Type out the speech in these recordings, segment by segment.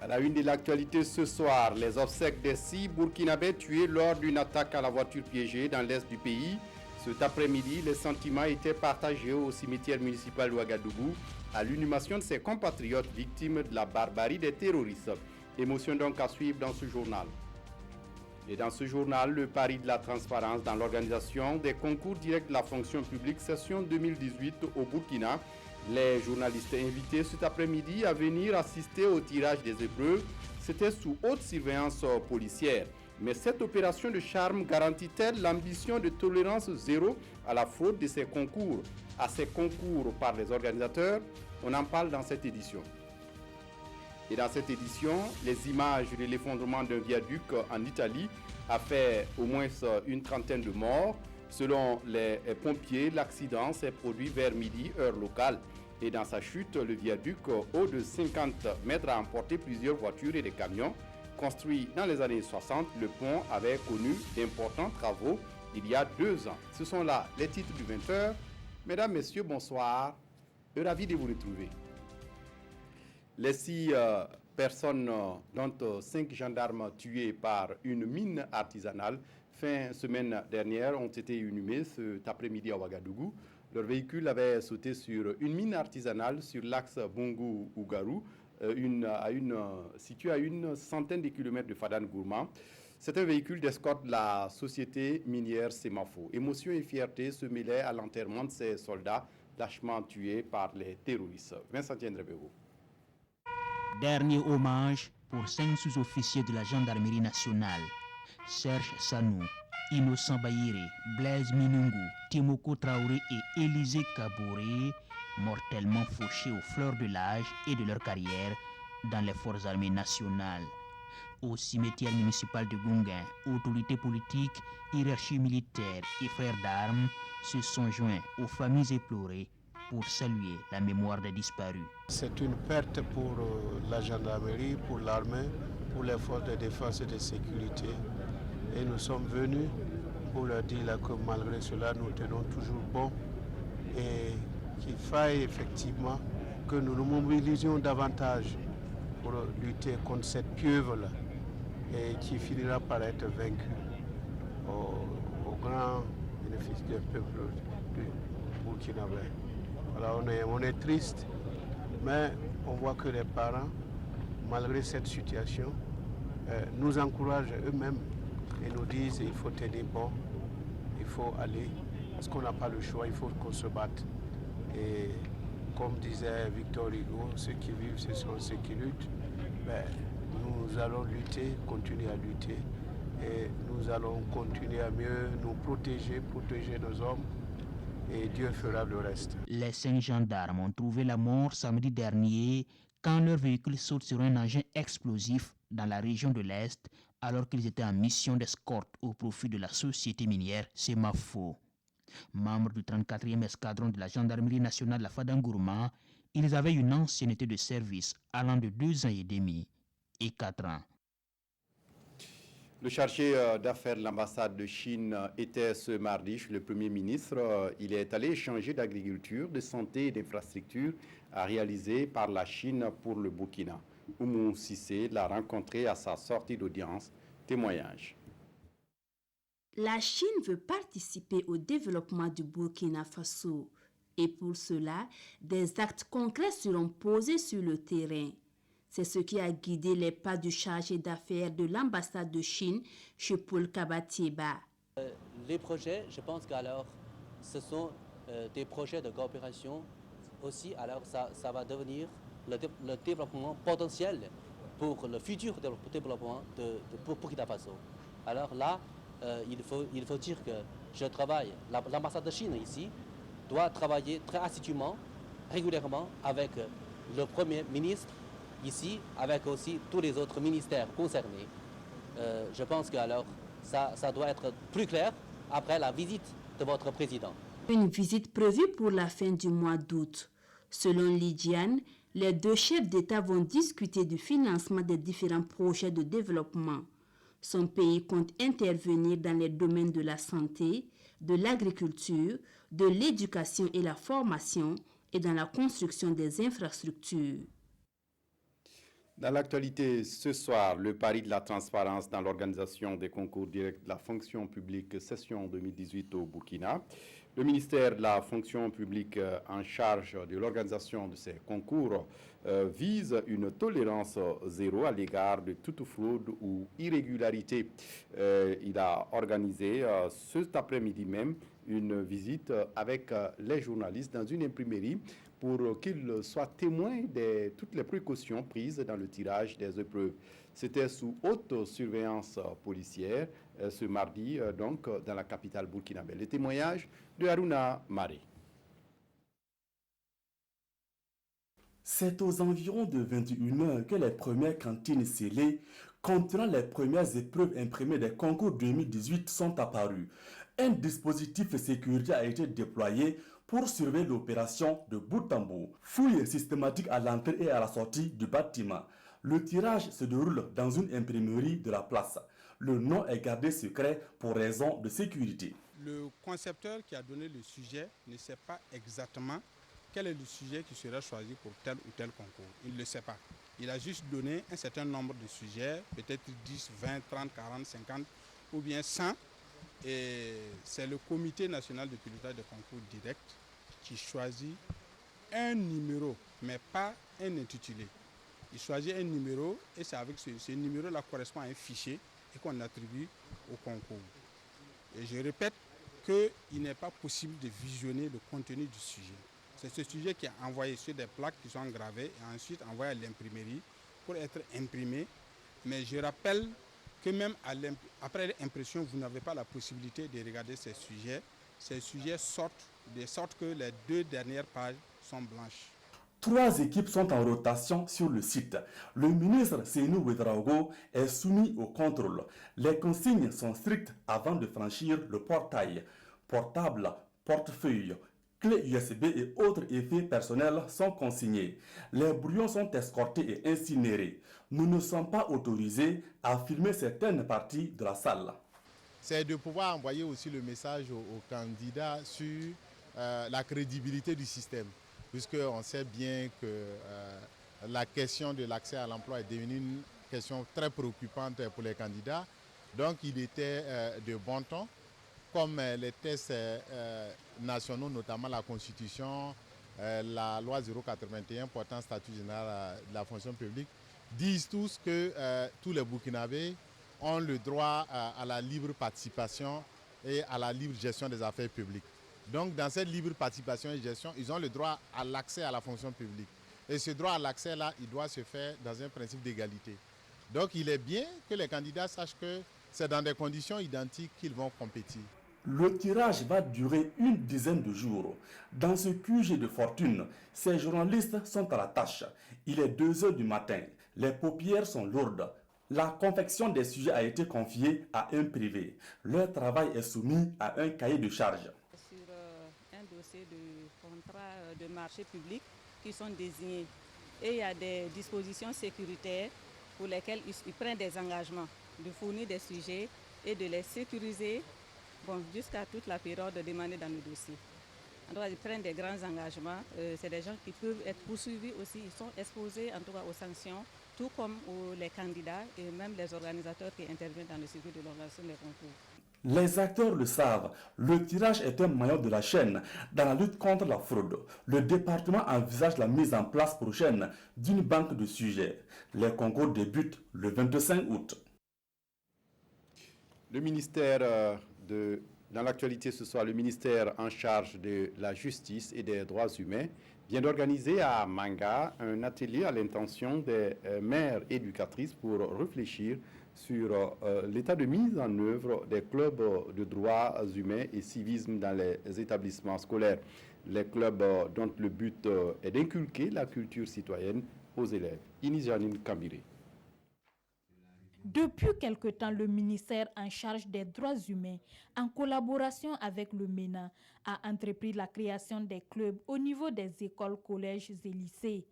À la une de l'actualité ce soir, les obsèques des 6 Burkinabés tués lors d'une attaque à la voiture piégée dans l'est du pays. Cet après-midi, les sentiments étaient partagés au cimetière municipal de Ouagadougou à l'inhumation de ses compatriotes victimes de la barbarie des terroristes. Émotion donc à suivre dans ce journal. Et dans ce journal, le pari de la transparence dans l'organisation des concours directs de la fonction publique session 2018 au Burkina. Les journalistes invités cet après-midi à venir assister au tirage des épreuves, c'était sous haute surveillance policière. Mais cette opération de charme garantit-elle l'ambition de tolérance zéro à la fraude de ces concours, à ces concours par les organisateurs? On en parle dans cette édition. Et dans cette édition, les images de l'effondrement d'un viaduc en Italie a fait au moins une trentaine de morts. Selon les pompiers, l'accident s'est produit vers midi, heure locale. Et dans sa chute, le viaduc haut de 50 mètres a emporté plusieurs voitures et des camions. Construit dans les années 60, le pont avait connu d'importants travaux il y a 2 ans. Ce sont là les titres du 20h. Mesdames, Messieurs, bonsoir. Ravi de vous retrouver. Les 6 personnes, dont 5 gendarmes tués par une mine artisanale, fin semaine dernière, ont été inhumés cet après-midi à Ouagadougou. Leur véhicule avait sauté sur une mine artisanale sur l'axe Bongo-Ougarou, situé à une centaine de kilomètres de Fadane-Gourma. C'est un véhicule d'escorte de la société minière Semafo. Émotion et fierté se mêlaient à l'enterrement de ces soldats lâchement tués par les terroristes. Vincent Ndrebego. Dernier hommage pour 5 sous-officiers de la gendarmerie nationale. Serge Sanou, Innocent Bayire, Blaise Minungu, Timoko Traoré et Élisée Kabouré, mortellement fauchés aux fleurs de l'âge et de leur carrière dans les forces armées nationales. Au cimetière municipal de Gungain, autorités politiques, hiérarchie militaire et frères d'armes se sont joints aux familles éplorées pour saluer la mémoire des disparus. C'est une perte pour la gendarmerie, pour l'armée, pour les forces de défense et de sécurité. Et nous sommes venus pour leur dire que malgré cela, nous tenons toujours bon et qu'il faille effectivement que nous nous mobilisions davantage pour lutter contre cette pieuvre-là et qui finira par être vaincue au grand bénéfice du peuple du Burkinabé. Alors on est triste, mais on voit que les parents, malgré cette situation, nous encouragent eux-mêmes et nous disent qu'il faut tenir bon, il faut aller, parce qu'on n'a pas le choix, il faut qu'on se batte. Et comme disait Victor Hugo, ceux qui vivent, ce sont ceux qui luttent. Ben, nous allons lutter, continuer à lutter, et nous allons continuer à mieux nous protéger nos hommes. Et Dieu fera le reste. Les 5 gendarmes ont trouvé la mort samedi dernier quand leur véhicule saute sur un engin explosif dans la région de l'Est alors qu'ils étaient en mission d'escorte au profit de la société minière Semafo. Membres du 34e escadron de la gendarmerie nationale de la Fadane-Gourma, ils avaient une ancienneté de service allant de 2 ans et demi et 4 ans. Le chargé d'affaires de l'ambassade de Chine était ce mardi chez le Premier ministre. Il est allé échanger d'agriculture, de santé et d'infrastructures réalisées par la Chine pour le Burkina. Oumou Sissé l'a rencontré à sa sortie d'audience. Témoignage. La Chine veut participer au développement du Burkina Faso. Et pour cela, des actes concrets seront posés sur le terrain. C'est ce qui a guidé les pas du chargé d'affaires de l'ambassade de Chine chez Paul Kabatieba. Les projets, je pense qu'alors, ce sont des projets de coopération aussi. Alors ça va devenir le développement potentiel pour le futur développement de Burkina Faso. Alors là, il faut dire que je travaille, l'ambassade de Chine ici doit travailler très assidûment, régulièrement avec le Premier ministre ici, avec aussi tous les autres ministères concernés. Je pense que alors ça doit être plus clair après la visite de votre président. Une visite prévue pour la fin du mois d'août. Selon Lydiane, les 2 chefs d'État vont discuter du financement des différents projets de développement. Son pays compte intervenir dans les domaines de la santé, de l'agriculture, de l'éducation et la formation et dans la construction des infrastructures. Dans l'actualité ce soir, le pari de la transparence dans l'organisation des concours directs de la fonction publique session 2018 au Burkina. Le ministère de la fonction publique en charge de l'organisation de ces concours vise une tolérance zéro à l'égard de toute fraude ou irrégularité. Il a organisé cet après-midi même une visite avec les journalistes dans une imprimerie pour qu'ils soient témoins de toutes les précautions prises dans le tirage des épreuves. C'était sous haute surveillance policière ce mardi, donc dans la capitale burkinabé. Le témoignage de Haruna Maré. C'est aux environs de 21h que les premières cantines scellées contenant les premières épreuves imprimées des concours 2018 sont apparues. Un dispositif de sécurité a été déployé pour surveiller l'opération de bout en bout. Fouille systématique à l'entrée et à la sortie du bâtiment. Le tirage se déroule dans une imprimerie de la place. Le nom est gardé secret pour raison de sécurité. Le concepteur qui a donné le sujet ne sait pas exactement quel est le sujet qui sera choisi pour tel ou tel concours. Il ne le sait pas. Il a juste donné un certain nombre de sujets, peut-être 10, 20, 30, 40, 50 ou bien 100. Et c'est le comité national de pilotage de concours direct qui choisit un numéro, mais pas un intitulé. Il choisit un numéro et c'est avec ce numéro-là correspond à un fichier et qu'on attribue au concours. Et je répète qu'il n'est pas possible de visionner le contenu du sujet. C'est ce sujet qui est envoyé sur des plaques qui sont gravées et ensuite envoyé à l'imprimerie pour être imprimé. Mais je rappelle que même après l'impression, vous n'avez pas la possibilité de regarder ces sujets. Ces sujets sortent de sorte que les 2 dernières pages sont blanches. 3 équipes sont en rotation sur le site. Le ministre Seynou Ouedraogo est soumis au contrôle. Les consignes sont strictes avant de franchir le portail. Portable, portefeuille, clés USB et autres effets personnels sont consignés. Les brouillons sont escortés et incinérés. Nous ne sommes pas autorisés à filmer certaines parties de la salle. C'est de pouvoir envoyer aussi le message aux candidats sur la crédibilité du système, puisqu'on sait bien que la question de l'accès à l'emploi est devenue une question très préoccupante pour les candidats. Donc il était de bon ton, comme les tests nationaux, notamment la Constitution, la loi 081 portant statut général de la fonction publique, disent tous que tous les Burkinabés ont le droit à la libre participation et à la libre gestion des affaires publiques. Donc dans cette libre participation et gestion, ils ont le droit à l'accès à la fonction publique. Et ce droit à l'accès-là, il doit se faire dans un principe d'égalité. Donc il est bien que les candidats sachent que c'est dans des conditions identiques qu'ils vont compétir. Le tirage va durer une dizaine de jours. Dans ce QG de fortune, ces journalistes sont à la tâche. Il est 2h du matin. Les paupières sont lourdes. La confection des sujets a été confiée à un privé. Leur travail est soumis à un cahier de charges. Sur un dossier de contrat de marché public qui sont désignés. Et il y a des dispositions sécuritaires pour lesquelles ils prennent des engagements de fournir des sujets et de les sécuriser jusqu'à toute la période demandée dans le dossier. En tout cas, ils prennent des grands engagements. C'est des gens qui peuvent être poursuivis aussi. Ils sont exposés en tout cas aux sanctions, tout comme les candidats et même les organisateurs qui interviennent dans le circuit de l'organisation des concours. Les acteurs le savent, le tirage est un maillon de la chaîne dans la lutte contre la fraude. Le département envisage la mise en place prochaine d'une banque de sujets. Les concours débutent le 25 août. Le ministère dans l'actualité ce soir, le ministère en charge de la justice et des droits humains vient d'organiser à Manga un atelier à l'intention des mères éducatrices pour réfléchir sur l'état de mise en œuvre des clubs de droits humains et civisme dans les établissements scolaires. Les clubs dont le but est d'inculquer la culture citoyenne aux élèves. Inijanine Kambiré. Depuis quelque temps, le ministère en charge des droits humains, en collaboration avec le MENA, a entrepris la création des clubs au niveau des écoles, collèges et lycées.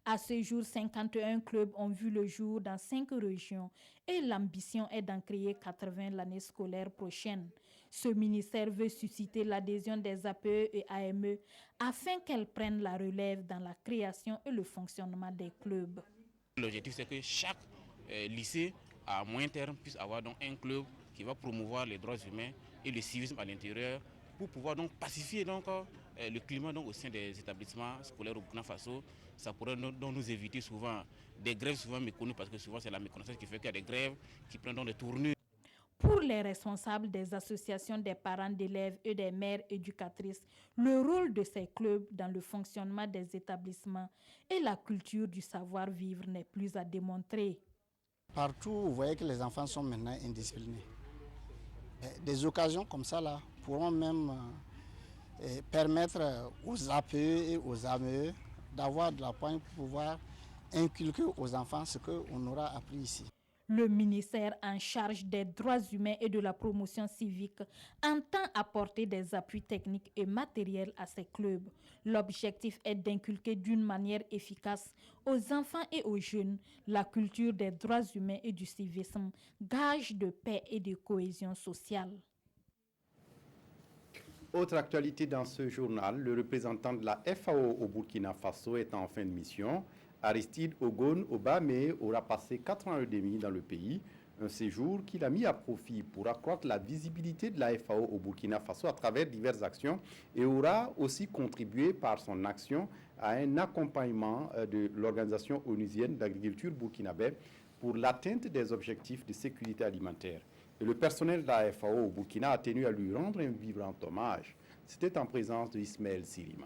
À ce jour, 51 clubs ont vu le jour dans 5 régions et l'ambition est d'en créer 80 l'année scolaire prochaine. Ce ministère veut susciter l'adhésion des APE et AME afin qu'elles prennent la relève dans la création et le fonctionnement des clubs. L'objectif, c'est que chaque lycée, à moyen terme, puisse avoir donc un club qui va promouvoir les droits humains et le civisme à l'intérieur pour pouvoir donc pacifier donc, le climat donc, au sein des établissements scolaires au Burkina Faso. Ça pourrait donc nous éviter souvent des grèves souvent méconnues parce que souvent c'est la méconnaissance qui fait qu'il y a des grèves qui prennent donc des tournures. Pour les responsables des associations des parents d'élèves et des mères éducatrices, le rôle de ces clubs dans le fonctionnement des établissements et la culture du savoir-vivre n'est plus à démontrer. Partout, vous voyez que les enfants sont maintenant indisciplinés. Des occasions comme ça là, pourront même permettre aux APE et aux AME d'avoir de la pointe pour pouvoir inculquer aux enfants ce qu'on aura appris ici. Le ministère en charge des droits humains et de la promotion civique entend apporter des appuis techniques et matériels à ces clubs. L'objectif est d'inculquer d'une manière efficace aux enfants et aux jeunes la culture des droits humains et du civisme, gage de paix et de cohésion sociale. Autre actualité dans ce journal, le représentant de la FAO au Burkina Faso est en fin de mission. Aristide Ogon Obame aura passé 4 ans et demi dans le pays, un séjour qu'il a mis à profit pour accroître la visibilité de la FAO au Burkina Faso à travers diverses actions et aura aussi contribué par son action à un accompagnement de l'Organisation onusienne d'agriculture burkinabé pour l'atteinte des objectifs de sécurité alimentaire. Et le personnel de la FAO au Burkina a tenu à lui rendre un vibrant hommage. C'était en présence de Ismaël Silima.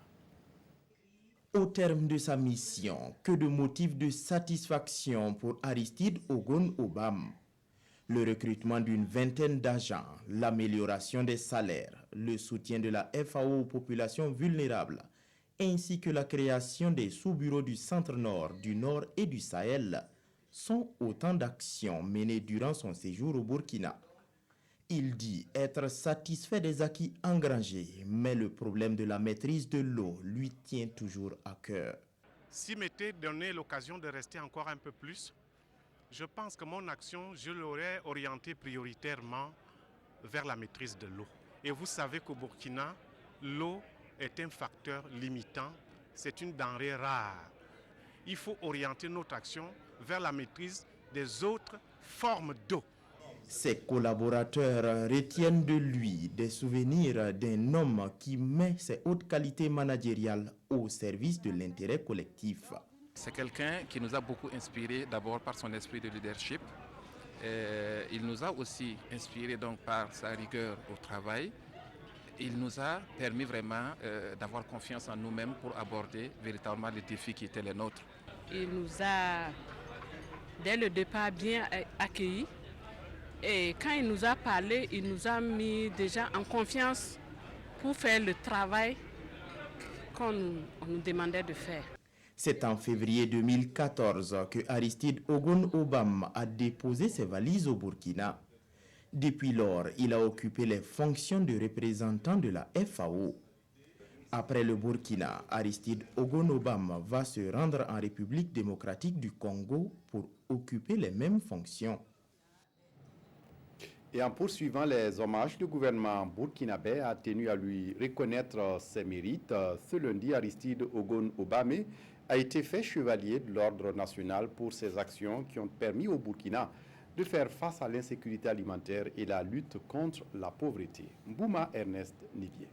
Au terme de sa mission, que de motifs de satisfaction pour Aristide Ogon Obam. Le recrutement d'une vingtaine d'agents, l'amélioration des salaires, le soutien de la FAO aux populations vulnérables, ainsi que la création des sous-bureaux du Centre-Nord, du Nord et du Sahel, sont autant d'actions menées durant son séjour au Burkina. Il dit être satisfait des acquis engrangés, mais le problème de la maîtrise de l'eau lui tient toujours à cœur. Si m'était donné l'occasion de rester encore un peu plus, je pense que mon action, je l'aurais orientée prioritairement vers la maîtrise de l'eau. Et vous savez qu'au Burkina, l'eau est un facteur limitant, c'est une denrée rare. Il faut orienter notre action vers la maîtrise des autres formes d'eau. Ses collaborateurs retiennent de lui des souvenirs d'un homme qui met ses hautes qualités managériales au service de l'intérêt collectif. C'est quelqu'un qui nous a beaucoup inspiré d'abord par son esprit de leadership. Il nous a aussi inspiré donc par sa rigueur au travail. Il nous a permis vraiment d'avoir confiance en nous-mêmes pour aborder véritablement les défis qui étaient les nôtres. Il nous a, dès le départ, bien accueillis. Et quand il nous a parlé, il nous a mis déjà en confiance pour faire le travail qu'on nous demandait de faire. C'est en février 2014 que Aristide Ogon Obam a déposé ses valises au Burkina. Depuis lors, il a occupé les fonctions de représentant de la FAO. Après le Burkina, Aristide Ogon Obam va se rendre en République démocratique du Congo pour occuper les mêmes fonctions. Et en poursuivant les hommages, le gouvernement burkinabé a tenu à lui reconnaître ses mérites. Ce lundi, Aristide Ogon Obame a été fait chevalier de l'Ordre national pour ses actions qui ont permis au Burkina de faire face à l'insécurité alimentaire et la lutte contre la pauvreté. Mbouma Ernest Nivier.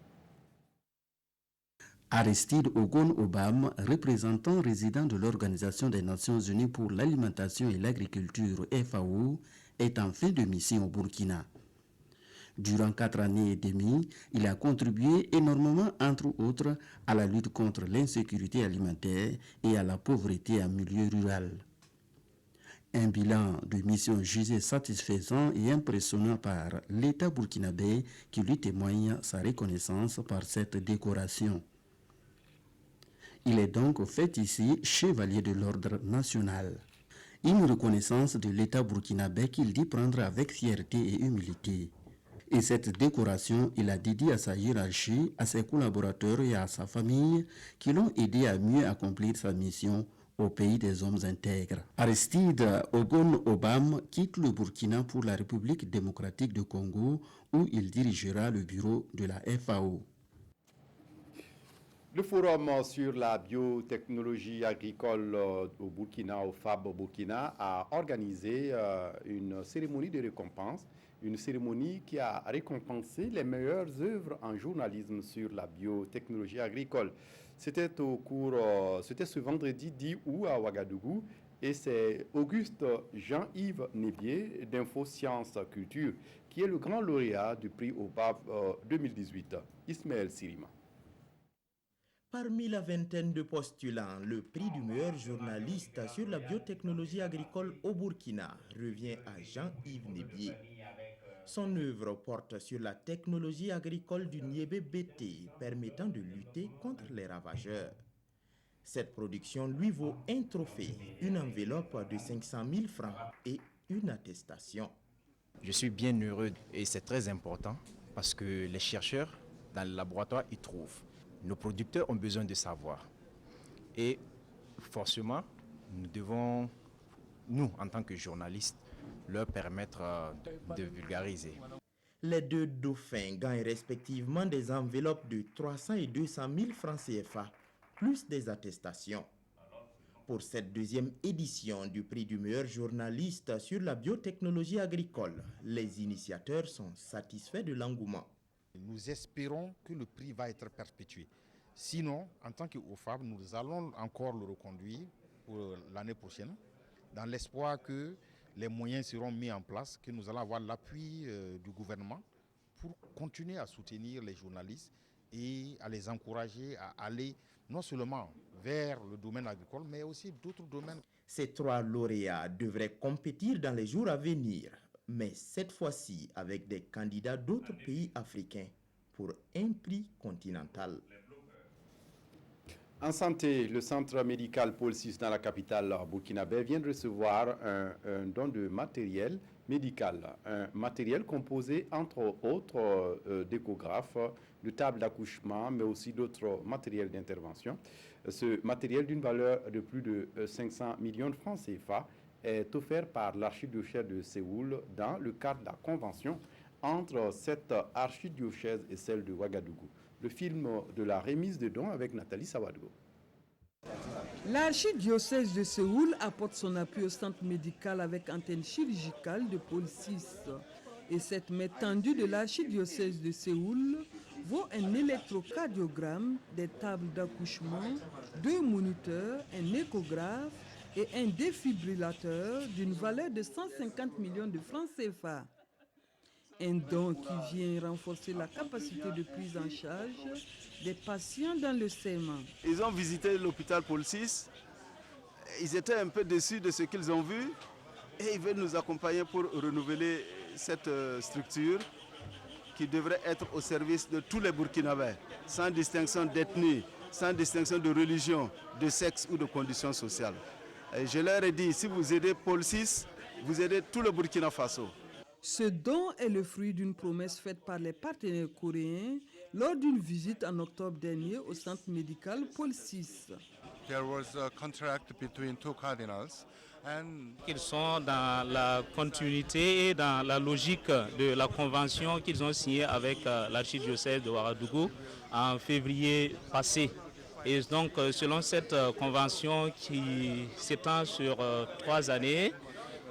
Aristide Ogon Obam, représentant résident de l'Organisation des Nations Unies pour l'alimentation et l'agriculture FAO, est en fin de mission au Burkina. Durant 4 années et demie, il a contribué énormément, entre autres, à la lutte contre l'insécurité alimentaire et à la pauvreté en milieu rural. Un bilan de mission jugé satisfaisant et impressionnant par l'État burkinabé qui lui témoigne sa reconnaissance par cette décoration. Il est donc fait ici chevalier de l'Ordre national. Une reconnaissance de l'État burkinabé qu'il dit prendre avec fierté et humilité. Et cette décoration, il a dédié à sa hiérarchie, à ses collaborateurs et à sa famille qui l'ont aidé à mieux accomplir sa mission au pays des hommes intègres. Aristide Ogon Obam quitte le Burkina pour la République démocratique du Congo où il dirigera le bureau de la FAO. Le forum sur la biotechnologie agricole au Burkina, au FAB Burkina, a organisé une cérémonie de récompense, une cérémonie qui a récompensé les meilleures œuvres en journalisme sur la biotechnologie agricole. C'était ce vendredi 10 août à Ouagadougou, et c'est Auguste Jean-Yves Nébier d'Infosciences Culture qui est le grand lauréat du prix OPAV 2018. Ismaël Sirima. Parmi la vingtaine de postulants, le prix du meilleur journaliste sur la biotechnologie agricole au Burkina revient à Jean-Yves Nébier. Son œuvre porte sur la technologie agricole du niébé BT permettant de lutter contre les ravageurs. Cette production lui vaut un trophée, une enveloppe de 500 000 francs et une attestation. Je suis bien heureux et c'est très important parce que les chercheurs dans le laboratoire y trouvent. Nos producteurs ont besoin de savoir. Et forcément, nous devons, nous, en tant que journalistes, leur permettre de vulgariser. Les deux dauphins gagnent respectivement des enveloppes de 300 et 200 000 francs CFA, plus des attestations. Pour cette deuxième édition du prix du meilleur journaliste sur la biotechnologie agricole, les initiateurs sont satisfaits de l'engouement. Nous espérons que le prix va être perpétué. Sinon, en tant qu'OFAB, nous allons encore le reconduire pour l'année prochaine, dans l'espoir que les moyens seront mis en place, que nous allons avoir l'appui du gouvernement pour continuer à soutenir les journalistes et à les encourager à aller non seulement vers le domaine agricole, mais aussi d'autres domaines. Ces trois lauréats devraient compétir dans les jours à venir, mais cette fois-ci avec des candidats d'autres pays africains pour un prix continental. En santé, le centre médical Paul VI dans la capitale burkinabé vient de recevoir un don de matériel médical. Un matériel composé entre autres d'échographes, de tables d'accouchement, mais aussi d'autres matériels d'intervention. Ce matériel d'une valeur de plus de 500 millions de francs CFA est offert par l'archidiocèse de Séoul dans le cadre de la convention entre cette archidiocèse et celle de Ouagadougou. Le film de la remise de dons avec Nathalie Sawadgo. L'archidiocèse de Séoul apporte son appui au centre médical avec antenne chirurgicale de Paul VI. Et cette main tendue de l'archidiocèse de Séoul vaut un électrocardiogramme, des tables d'accouchement, 2 moniteurs, un échographe et un défibrillateur d'une valeur de 150 millions de francs CFA. Un don qui vient renforcer la capacité de prise en charge des patients dans le segment. Ils ont visité l'hôpital Paul VI, ils étaient un peu déçus de ce qu'ils ont vu et ils veulent nous accompagner pour renouveler cette structure qui devrait être au service de tous les Burkinabés, sans distinction d'ethnie, sans distinction de religion, de sexe ou de conditions sociales. Et je leur ai dit, si vous aidez Paul VI, vous aidez tout le Burkina Faso. Ce don est le fruit d'une promesse faite par les partenaires coréens lors d'une visite en octobre dernier au centre médical Paul VI. There was a contract between two cardinals. Ils sont dans la continuité et dans la logique de la convention qu'ils ont signée avec l'archidiocèse de Ouagadougou en février passé. Et donc, selon cette convention qui s'étend sur 3 années,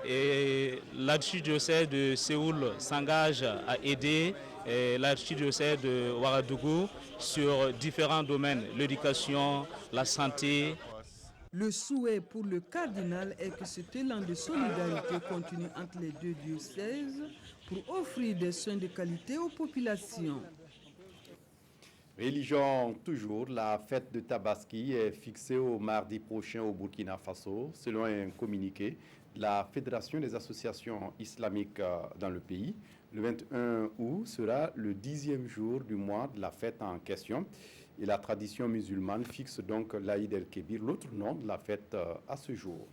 et l'archidiocèse de Séoul s'engage à aider l'archidiocèse de Ouagadougou sur différents domaines, l'éducation, la santé. Le souhait pour le cardinal est que cet élan de solidarité continue entre les deux diocèses pour offrir des soins de qualité aux populations. Religion toujours, la fête de Tabaski est fixée au mardi prochain au Burkina Faso, selon un communiqué de la Fédération des associations islamiques dans le pays. Le 21 août sera le 10e jour du mois de la fête en question. Et la tradition musulmane fixe donc l'Aïd el-Kébir, l'autre nom de la fête à ce jour.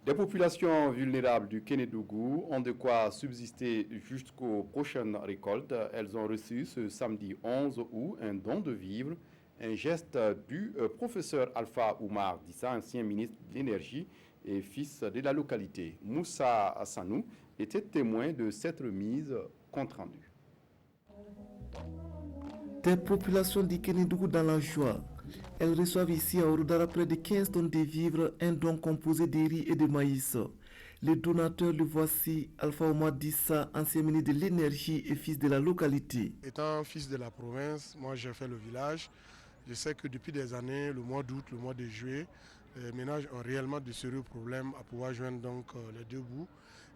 Des populations vulnérables du Kénédougou ont de quoi subsister jusqu'aux prochaines récoltes. Elles ont reçu ce samedi 11 août un don de vivres, un geste du professeur Alpha Oumar Dissa, ancien ministre de l'Énergie et fils de la localité. Moussa Hassanou était témoin de cette remise compte rendue. Des populations d'Ikenedougou dans la joie. Elles reçoivent ici à Orudara près de 15 tonnes de vivres, un don composé de riz et de maïs. Le donateur, le voici, Alpha Omar Dissa, ancien ministre de l'énergie et fils de la localité. Étant fils de la province, moi j'ai fait le village. Je sais que depuis des années, le mois d'août, le mois de juillet, les ménages ont réellement de sérieux problèmes à pouvoir joindre donc les deux bouts.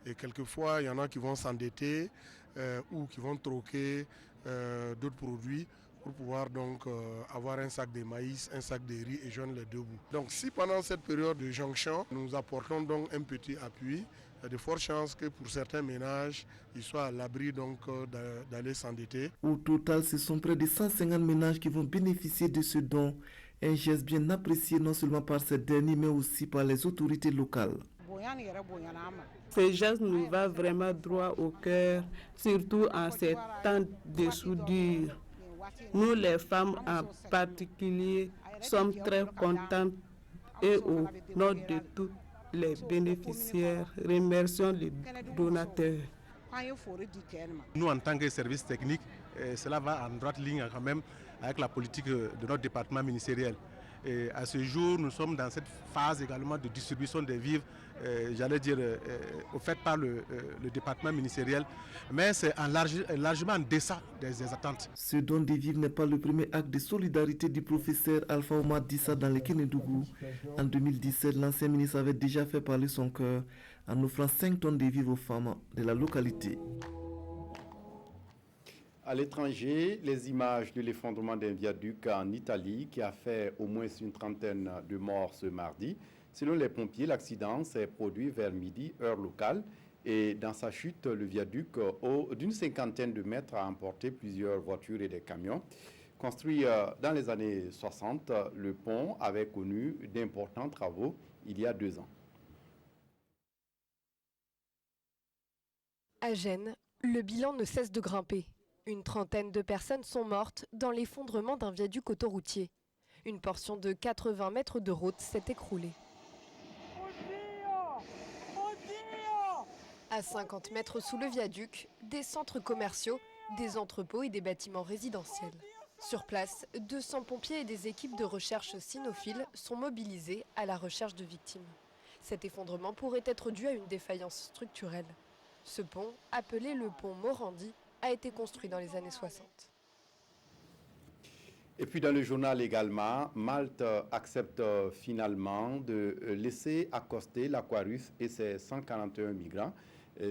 Et quelquefois, il y en a qui vont s'endetter ou qui vont troquer d'autres produits pour pouvoir donc avoir un sac de maïs, un sac de riz et joindre les deux bouts. Donc si pendant cette période de jonction, nous apportons donc un petit appui, il y a de fortes chances que pour certains ménages, ils soient à l'abri donc d'aller s'endetter. Au total, ce sont près de 150 ménages qui vont bénéficier de ce don. Un geste bien apprécié non seulement par ces derniers, mais aussi par les autorités locales. Ce geste nous va vraiment droit au cœur, surtout en ces temps de soudure. Nous, les femmes en particulier, sommes très contentes et au nom de tous les bénéficiaires, remercions les donateurs. Nous, en tant que service technique, cela va en droite ligne quand même avec la politique de notre département ministériel. Et à ce jour, nous sommes dans cette phase également de distribution des vivres, offertes par le département ministériel, mais c'est largement en deçà des attentes. Ce don de vivres n'est pas le premier acte de solidarité du professeur Alpha Omar Dissa dans le Kenedougou. En 2017, l'ancien ministre avait déjà fait parler son cœur en offrant 5 tonnes de vivres aux femmes de la localité. À l'étranger, les images de l'effondrement d'un viaduc en Italie qui a fait au moins une trentaine de morts ce mardi. Selon les pompiers, l'accident s'est produit vers midi, heure locale. Et dans sa chute, le viaduc d'une cinquantaine de mètres a emporté plusieurs voitures et des camions. Construit dans les années 60, le pont avait connu d'importants travaux il y a 2 ans. À Gênes, le bilan ne cesse de grimper. Une trentaine de personnes sont mortes dans l'effondrement d'un viaduc autoroutier. Une portion de 80 mètres de route s'est écroulée. À 50 mètres sous le viaduc, des centres commerciaux, des entrepôts et des bâtiments résidentiels. Sur place, 200 pompiers et des équipes de recherche cynophiles sont mobilisés à la recherche de victimes. Cet effondrement pourrait être dû à une défaillance structurelle. Ce pont, appelé le pont Morandi, a été construit dans les années 60. Et puis dans le journal également, Malte accepte finalement de laisser accoster l'Aquarius et ses 141 migrants.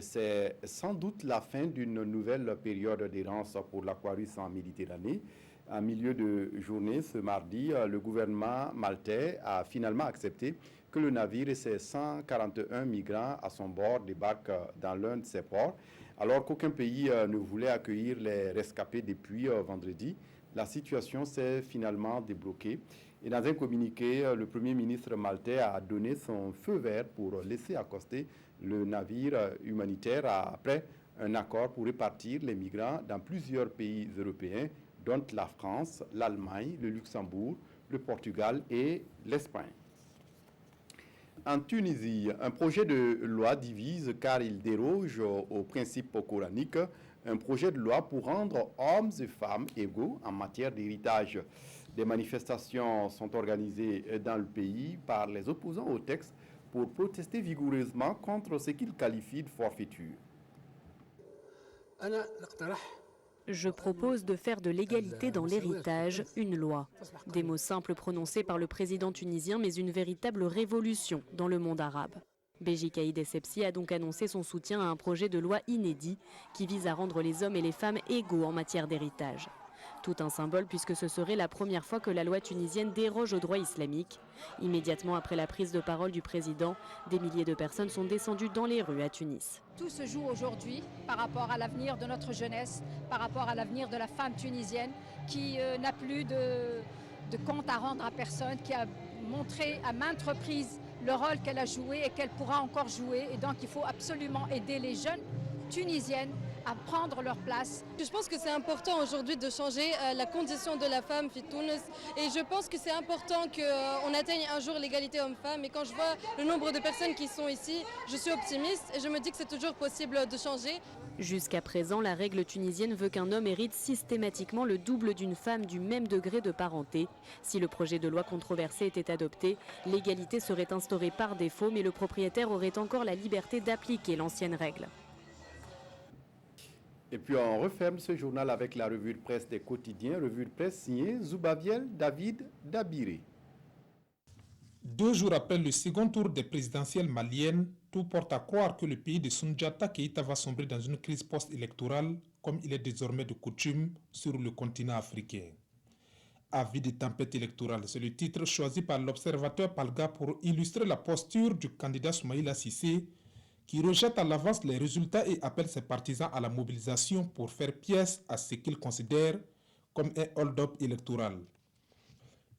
C'est sans doute la fin d'une nouvelle période d'errance pour l'Aquarius en Méditerranée. En milieu de journée, ce mardi, le gouvernement maltais a finalement accepté que le navire et ses 141 migrants à son bord débarquent dans l'un de ses ports. Alors qu'aucun pays ne voulait accueillir les rescapés depuis vendredi, la situation s'est finalement débloquée. Et dans un communiqué, le Premier ministre maltais a donné son feu vert pour laisser accoster le navire humanitaire après un accord pour répartir les migrants dans plusieurs pays européens, dont la France, l'Allemagne, le Luxembourg, le Portugal et l'Espagne. En Tunisie, un projet de loi divise car il déroge aux principes coraniques, un projet de loi pour rendre hommes et femmes égaux en matière d'héritage. Des manifestations sont organisées dans le pays par les opposants au texte pour protester vigoureusement contre ce qu'ils qualifient de forfaiture. Je propose de faire de l'égalité dans l'héritage une loi. Des mots simples prononcés par le président tunisien, mais une véritable révolution dans le monde arabe. Béji Caïd Essebsi a donc annoncé son soutien à un projet de loi inédit qui vise à rendre les hommes et les femmes égaux en matière d'héritage. Tout un symbole puisque ce serait la première fois que la loi tunisienne déroge au droit islamique. Immédiatement après la prise de parole du président, des milliers de personnes sont descendues dans les rues à Tunis. Tout se joue aujourd'hui par rapport à l'avenir de notre jeunesse, par rapport à l'avenir de la femme tunisienne qui n'a plus de compte à rendre à personne, qui a montré à maintes reprises le rôle qu'elle a joué et qu'elle pourra encore jouer. Et donc il faut absolument aider les jeunes tunisiennes à prendre leur place. Je pense que c'est important aujourd'hui de changer la condition de la femme fi Tunis et je pense que c'est important qu'on atteigne un jour l'égalité homme-femme et quand je vois le nombre de personnes qui sont ici, je suis optimiste et je me dis que c'est toujours possible de changer. Jusqu'à présent, la règle tunisienne veut qu'un homme hérite systématiquement le double d'une femme du même degré de parenté. Si le projet de loi controversé était adopté, l'égalité serait instaurée par défaut, mais le propriétaire aurait encore la liberté d'appliquer l'ancienne règle. Et puis on referme ce journal avec la revue de presse des quotidiens, revue de presse signée Zoubaviel David Dabiré. 2 jours après le second tour des présidentielles maliennes, tout porte à croire que le pays de Soundiata Keïta va sombrer dans une crise post-électorale, comme il est désormais de coutume sur le continent africain. Avis des tempêtes électorales, c'est le titre choisi par l'observateur Palga pour illustrer la posture du candidat Soumaïla Cissé, qui rejette à l'avance les résultats et appelle ses partisans à la mobilisation pour faire pièce à ce qu'il considère comme un hold-up électoral.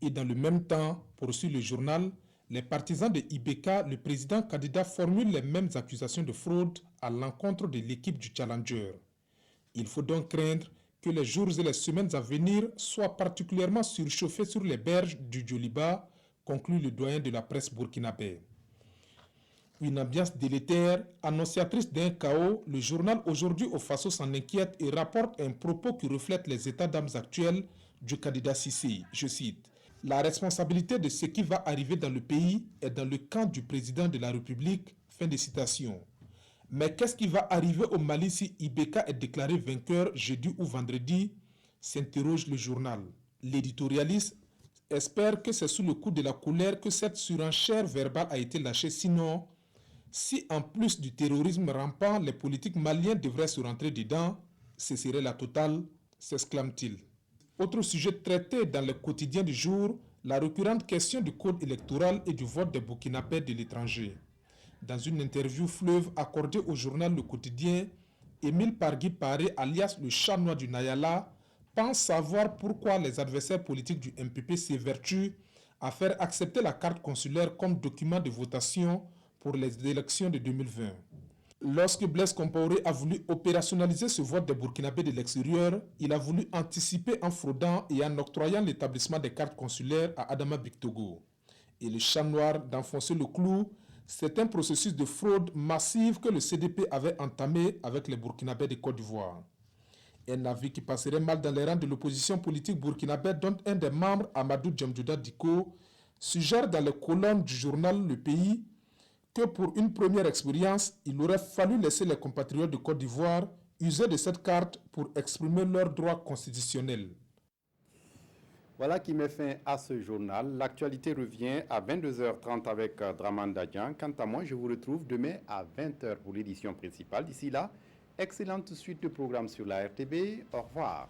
Et dans le même temps, poursuit le journal, les partisans de Ibeka, le président candidat formule les mêmes accusations de fraude à l'encontre de l'équipe du Challenger. Il faut donc craindre que les jours et les semaines à venir soient particulièrement surchauffés sur les berges du Djoliba, conclut le doyen de la presse burkinabé. Une ambiance délétère, annonciatrice d'un chaos, le journal Aujourd'hui au Faso s'en inquiète et rapporte un propos qui reflète les états d'âme actuels du candidat Cissé. Je cite. La responsabilité de ce qui va arriver dans le pays est dans le camp du président de la République. Fin de citation. Mais qu'est-ce qui va arriver au Mali si Ibeka est déclaré vainqueur jeudi ou vendredi? S'interroge le journal. L'éditorialiste espère que c'est sous le coup de la colère que cette surenchère verbale a été lâchée. Sinon, si en plus du terrorisme rampant, les politiques maliens devraient se rentrer dedans, ce serait la totale, s'exclame-t-il. Autre sujet traité dans le quotidien du jour, la récurrente question du code électoral et du vote des Burkinabés de l'étranger. Dans une interview fleuve accordée au journal Le Quotidien, Émile Pargui Paré, alias le chat noir du Nayala, pense savoir pourquoi les adversaires politiques du MPP s'évertuent à faire accepter la carte consulaire comme document de votation pour les élections de 2020. Lorsque Blaise Compaoré a voulu opérationnaliser ce vote des Burkinabés de l'extérieur, il a voulu anticiper en fraudant et en octroyant l'établissement des cartes consulaires à Adama Bictogo. Et le chat noir d'enfoncer le clou, c'est un processus de fraude massive que le CDP avait entamé avec les Burkinabés de Côte d'Ivoire. Un avis qui passerait mal dans les rangs de l'opposition politique burkinabé dont un des membres, Amadou Djamdouda Diko, suggère dans les colonnes du journal Le Pays que pour une première expérience, il aurait fallu laisser les compatriotes de Côte d'Ivoire user de cette carte pour exprimer leurs droits constitutionnels. Voilà qui met fin à ce journal. L'actualité revient à 22h30 avec Draman Dadjan. Quant à moi, je vous retrouve demain à 20h pour l'édition principale. D'ici là, excellente suite de programmes sur la RTB. Au revoir.